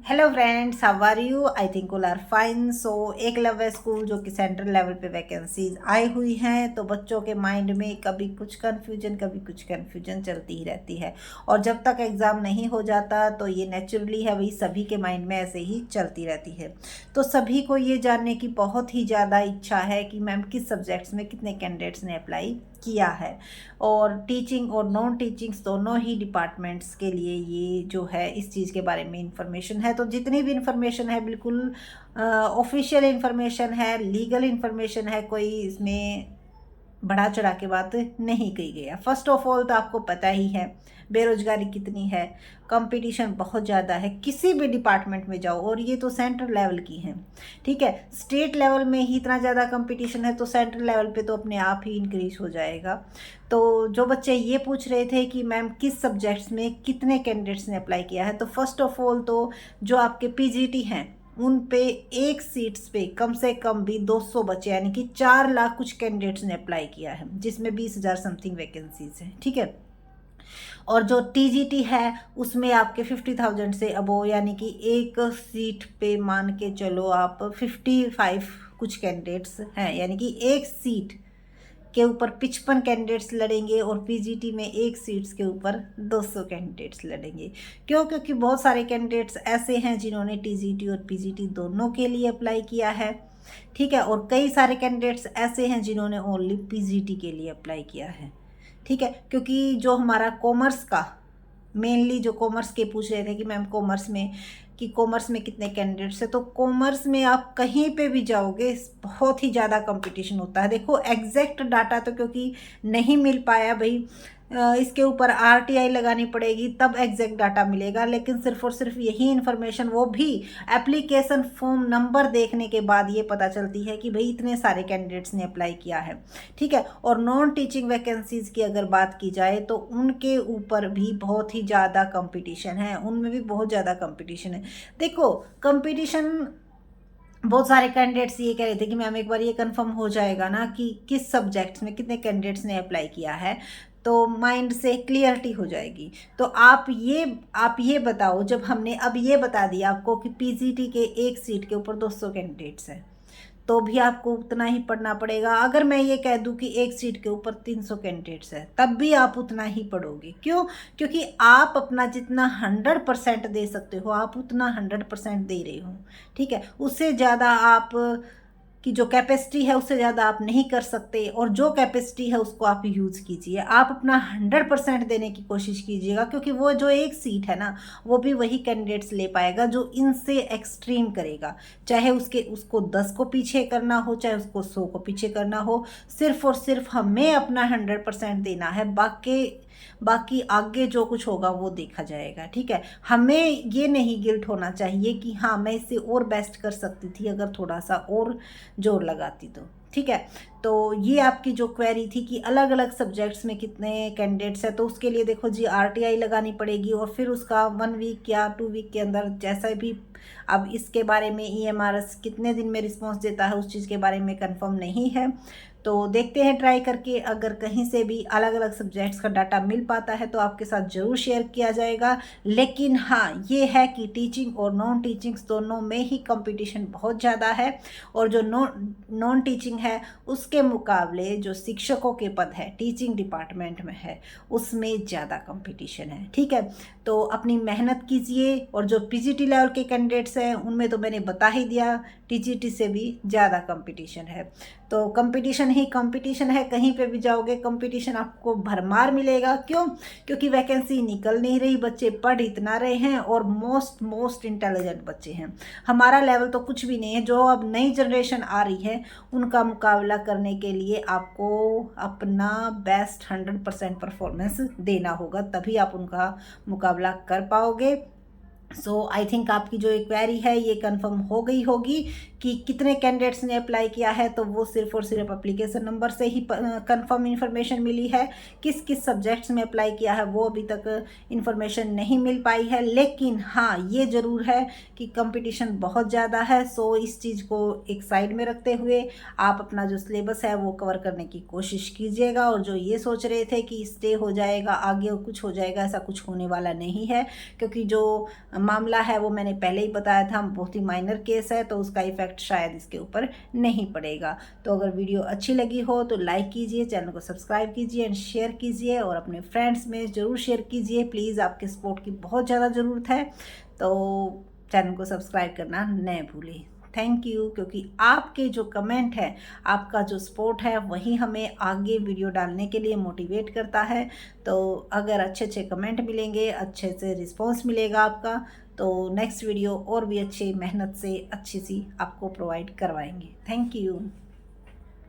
Hello friends, how are you? I think all are fine. So Eklavya school जो कि central level पे vacancies आई हुई हैं, तो बच्चों के माइंड में कभी कुछ कन्फ्यूजन चलती ही रहती है। और जब तक एग्ज़ाम नहीं हो जाता तो ये नेचुरली है, वही सभी के माइंड में ऐसे ही चलती रहती है। तो सभी को ये जानने की बहुत ही ज़्यादा इच्छा है कि मैम किस सब्जेक्ट्स में कितने कैंडिडेट्स ने अप्लाई किया है। और टीचिंग और नॉन टीचिंग्स दोनों ही डिपार्टमेंट्स के लिए ये जो है इस चीज़ के बारे में इंफॉर्मेशन है। तो जितनी भी इंफॉर्मेशन है बिल्कुल ऑफिशियल इंफॉर्मेशन है, लीगल इंफॉर्मेशन है, कोई इसमें बढ़ा चढ़ा के बात नहीं कही गई है। फर्स्ट ऑफ ऑल तो आपको पता ही है बेरोजगारी कितनी है, कंपटीशन बहुत ज़्यादा है किसी भी डिपार्टमेंट में जाओ, और ये तो सेंट्रल लेवल की है। ठीक है, स्टेट लेवल में ही इतना ज़्यादा कंपटीशन है तो सेंट्रल लेवल पे तो अपने आप ही इंक्रीज हो जाएगा। तो जो बच्चे ये पूछ रहे थे कि मैम किस सब्जेक्ट्स में कितने कैंडिडेट्स ने अप्लाई किया है, तो फर्स्ट ऑफ ऑल तो जो आपके पीजीटी हैं उन पे एक सीट्स पे कम से कम भी 200 बच्चे, यानी कि 4 लाख कुछ कैंडिडेट्स ने अप्लाई किया है, जिसमें 20,000 समथिंग वैकेंसीज हैं। ठीक है, और जो टीजीटी है उसमें आपके 50,000 से अबो, यानी कि एक सीट पे मान के चलो आप 55 कुछ कैंडिडेट्स हैं, यानी कि एक सीट के ऊपर 55 कैंडिडेट्स लड़ेंगे, और पीजीटी में एक सीट्स के ऊपर 200 कैंडिडेट्स लड़ेंगे। क्यों? क्योंकि बहुत सारे कैंडिडेट्स ऐसे हैं जिन्होंने टीजीटी और पीजीटी दोनों के लिए अप्लाई किया है। ठीक है, और कई सारे कैंडिडेट्स ऐसे हैं जिन्होंने ओनली पीजीटी के लिए अप्लाई किया है। ठीक है, क्योंकि जो हमारा कॉमर्स का मेनली जो कॉमर्स के पूछ रहे थे कि मैम कॉमर्स में कितने कैंडिडेट्स हैं, तो कॉमर्स में आप कहीं पे भी जाओगे बहुत ही ज़्यादा कंपटीशन होता है। देखो एग्जैक्ट डाटा तो क्योंकि नहीं मिल पाया भाई, इसके ऊपर आरटीआई लगानी पड़ेगी तब एग्जैक्ट डाटा मिलेगा, लेकिन सिर्फ और सिर्फ यही इन्फॉर्मेशन, वो भी एप्लीकेशन फॉर्म नंबर देखने के बाद ये पता चलती है कि भाई इतने सारे कैंडिडेट्स ने अप्लाई किया है। ठीक है, और नॉन टीचिंग वैकेंसीज की अगर बात की जाए तो उनके ऊपर भी बहुत ही ज़्यादा कंपटीशन है, उनमें भी बहुत ज़्यादा कंपटीशन है। देखो कंपटीशन, बहुत सारे कैंडिडेट्स ये कह रहे थे कि मैम एक बार ये कंफर्म हो जाएगा ना कि किस सब्जेक्ट्स में कितने कैंडिडेट्स ने अप्लाई किया है, तो माइंड से क्लियरिटी हो जाएगी। तो आप ये बताओ, जब हमने अब ये बता दिया आपको कि पीजीटी के एक सीट के ऊपर 200 कैंडिडेट्स हैं, तो भी आपको उतना ही पढ़ना पड़ेगा। अगर मैं ये कह दूं कि एक सीट के ऊपर 300 कैंडिडेट्स है, तब भी आप उतना ही पढ़ोगे। क्यों? क्योंकि आप अपना जितना 100% दे सकते हो आप उतना 100% दे रहे हो। ठीक है, उससे ज़्यादा आप की जो कैपेसिटी है उससे ज़्यादा आप नहीं कर सकते, और जो कैपेसिटी है उसको आप यूज़ कीजिए। आप अपना 100% देने की कोशिश कीजिएगा, क्योंकि वो जो एक सीट है ना, वो भी वही कैंडिडेट्स ले पाएगा जो इनसे एक्सट्रीम करेगा। चाहे उसको 10 को पीछे करना हो, चाहे उसको 100 को पीछे करना हो, सिर्फ और सिर्फ हमें अपना 100% देना है। बाकी आगे जो कुछ होगा वो देखा जाएगा। ठीक है, हमें ये नहीं गिल्ट होना चाहिए कि हाँ मैं इससे और बेस्ट कर सकती थी अगर थोड़ा सा और जोर लगाती तो। ठीक है, तो ये आपकी जो क्वेरी थी कि अलग अलग सब्जेक्ट्स में कितने कैंडिडेट्स हैं, तो उसके लिए देखो जी आरटीआई लगानी पड़ेगी, और फिर उसका 1 वीक या 2 वीक के अंदर जैसा भी, अब इसके बारे में ईएमआरएस कितने दिन में रिस्पॉन्स देता है उस चीज़ के बारे में कंफर्म नहीं है। तो देखते हैं ट्राई करके, अगर कहीं से भी अलग अलग सब्जेक्ट्स का डाटा मिल पाता है तो आपके साथ ज़रूर शेयर किया जाएगा। लेकिन हाँ ये है कि टीचिंग और नॉन टीचिंग्स दोनों में ही कंपटीशन बहुत ज़्यादा है, और जो नॉन टीचिंग है उसके मुकाबले जो शिक्षकों के पद है टीचिंग डिपार्टमेंट में है उसमें ज़्यादा कंपटीशन है। ठीक है, तो अपनी मेहनत कीजिए, और जो पीजीटी लेवल के कैंडिडेट्स हैं उनमें तो मैंने बता ही दिया, टीजीटी से भी ज़्यादा कंपटीशन है। तो कंपटीशन ही कंपटीशन है, कहीं पे भी जाओगे कंपटीशन आपको भरमार मिलेगा। क्यों? क्योंकि वैकेंसी निकल नहीं रही, बच्चे पढ़ इतना रहे हैं, और मोस्ट इंटेलिजेंट बच्चे हैं। हमारा लेवल तो कुछ भी नहीं है, जो अब नई जनरेशन आ रही है उनका मुकाबला करने के लिए आपको अपना बेस्ट 100% परफॉर्मेंस देना होगा, तभी आप उनका मुकाबला कर पाओगे। सो आई थिंक आपकी जो क्वेरी है ये कंफर्म हो गई होगी कि कितने कैंडिडेट्स ने अप्लाई किया है, तो वो सिर्फ और सिर्फ एप्लीकेशन नंबर से ही कंफर्म इन्फॉर्मेशन मिली है। किस किस सब्जेक्ट्स में अप्लाई किया है वो अभी तक इन्फॉर्मेशन नहीं मिल पाई है, लेकिन हाँ ये ज़रूर है कि कंपटीशन बहुत ज़्यादा है। सो इस चीज़ को एक साइड में रखते हुए आप अपना जो सिलेबस है वो कवर करने की कोशिश कीजिएगा, और जो ये सोच रहे थे कि स्टे हो जाएगा आगे कुछ हो जाएगा, ऐसा कुछ होने वाला नहीं है। क्योंकि जो मामला है वो मैंने पहले ही बताया था, बहुत ही माइनर केस है, तो उसका इफ़ेक्ट शायद इसके ऊपर नहीं पड़ेगा। तो अगर वीडियो अच्छी लगी हो तो लाइक कीजिए, चैनल को सब्सक्राइब कीजिए एंड शेयर कीजिए, और अपने फ्रेंड्स में ज़रूर शेयर कीजिए प्लीज़, आपके सपोर्ट की बहुत ज़्यादा ज़रूरत है। तो चैनल को सब्सक्राइब करना न भूलें। थैंक यू, क्योंकि आपके जो कमेंट है, आपका जो सपोर्ट है, वही हमें आगे वीडियो डालने के लिए मोटिवेट करता है। तो अगर अच्छे अच्छे कमेंट मिलेंगे, अच्छे से रिस्पॉन्स मिलेगा आपका, तो नेक्स्ट वीडियो और भी अच्छी मेहनत से अच्छी सी आपको प्रोवाइड करवाएंगे। Thank you.